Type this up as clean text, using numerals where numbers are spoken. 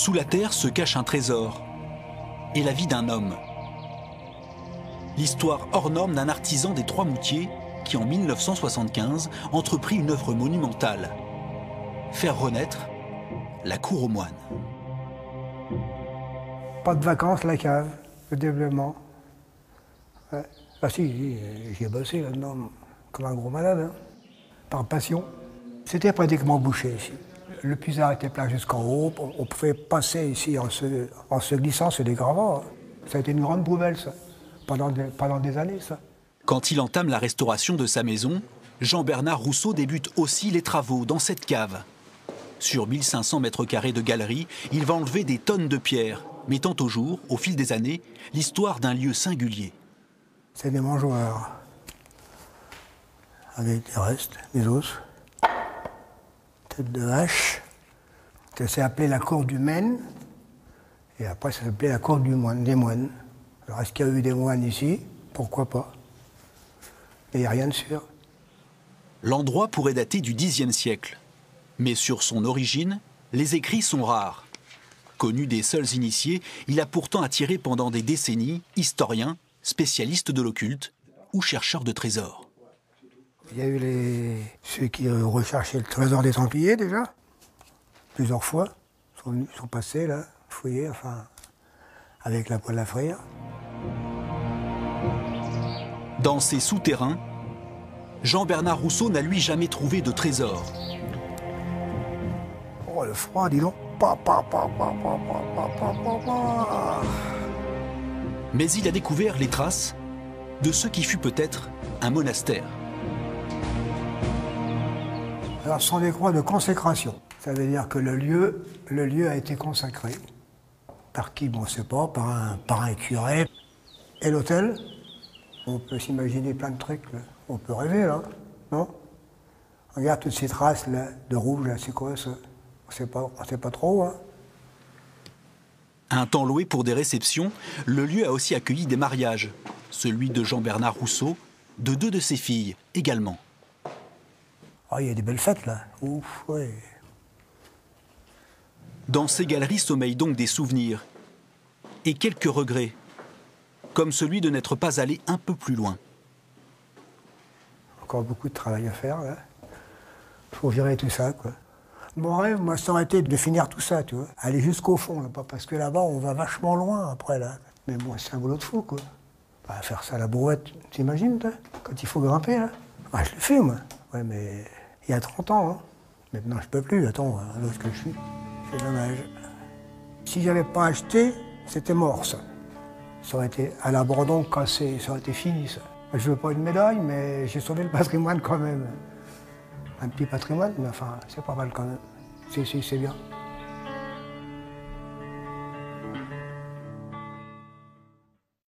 Sous la terre se cache un trésor et la vie d'un homme. L'histoire hors norme d'un artisan des Trois-Moutiers qui, en 1975, entreprit une œuvre monumentale. Faire renaître la cour aux moines. Pas de vacances, la cave, le développement. Ouais. Ah si, j'ai bossé là-dedans comme un gros malade, hein, par passion. C'était pratiquement bouché ici. Le puisard était plein jusqu'en haut, on pouvait passer ici en se glissant sur des gravats. Ça a été une grande poubelle, ça, pendant des années, ça. Quand il entame la restauration de sa maison, Jean-Bernard Rousseau débute aussi les travaux dans cette cave. Sur 1500 mètres carrés de galerie, il va enlever des tonnes de pierres, mettant au jour, au fil des années, l'histoire d'un lieu singulier. C'est des mangeoires, avec des restes, des os, tête de vache. Ça s'est appelé la cour du Maine, et après ça s'appelait la cour des moines. Alors est-ce qu'il y a eu des moines ici? Pourquoi pas? Mais il n'y a rien de sûr. L'endroit pourrait dater du Xe siècle. Mais sur son origine, les écrits sont rares. Connu des seuls initiés, il a pourtant attiré pendant des décennies historiens, spécialistes de l'occulte ou chercheurs de trésors. Il y a eu ceux qui ont recherché le trésor des Templiers déjà, plusieurs fois. Ils sont passés là, fouillés, enfin, avec la poêle à frire. Dans ces souterrains, Jean-Bernard Rousseau n'a lui jamais trouvé de trésor. Oh, le froid, dis donc. Mais il a découvert les traces de ce qui fut peut-être un monastère. Alors, ce sont des croix de consécration. Ça veut dire que le lieu a été consacré. Par qui? Bon, on ne sait pas, par un curé. Et l'autel? On peut s'imaginer plein de trucs, là. On peut rêver, là, non? Regarde toutes ces traces, là, de rouge, là, c'est quoi, ça? On ne sait pas trop, hein. Un temps loué pour des réceptions, le lieu a aussi accueilli des mariages. Celui de Jean-Bernard Rousseau, de deux de ses filles également. Oh, il y a des belles fêtes, là. Ouf, ouais. Dans ces galeries sommeillent donc des souvenirs et quelques regrets, comme celui de n'être pas allé un peu plus loin. Encore beaucoup de travail à faire, là. Faut virer tout ça, quoi. Mon rêve, moi, ça aurait été de finir tout ça, tu vois. Aller jusqu'au fond, là, parce que là-bas, on va vachement loin, après, là. Mais bon, c'est un boulot de fou, quoi. Bah, faire ça à la brouette, t'imagines, toi, quand il faut grimper, là? Ah, je le fais, moi. Ouais, mais il y a 30 ans, hein. Maintenant, je peux plus, attends, là où que je suis. C'est dommage. Si j'avais pas acheté, c'était mort, ça. Ça aurait été à l'abandon, cassé, ça aurait été fini, ça. Je veux pas une médaille, mais j'ai sauvé le patrimoine quand même. Un petit patrimoine, mais enfin, c'est pas mal quand même. C'est bien.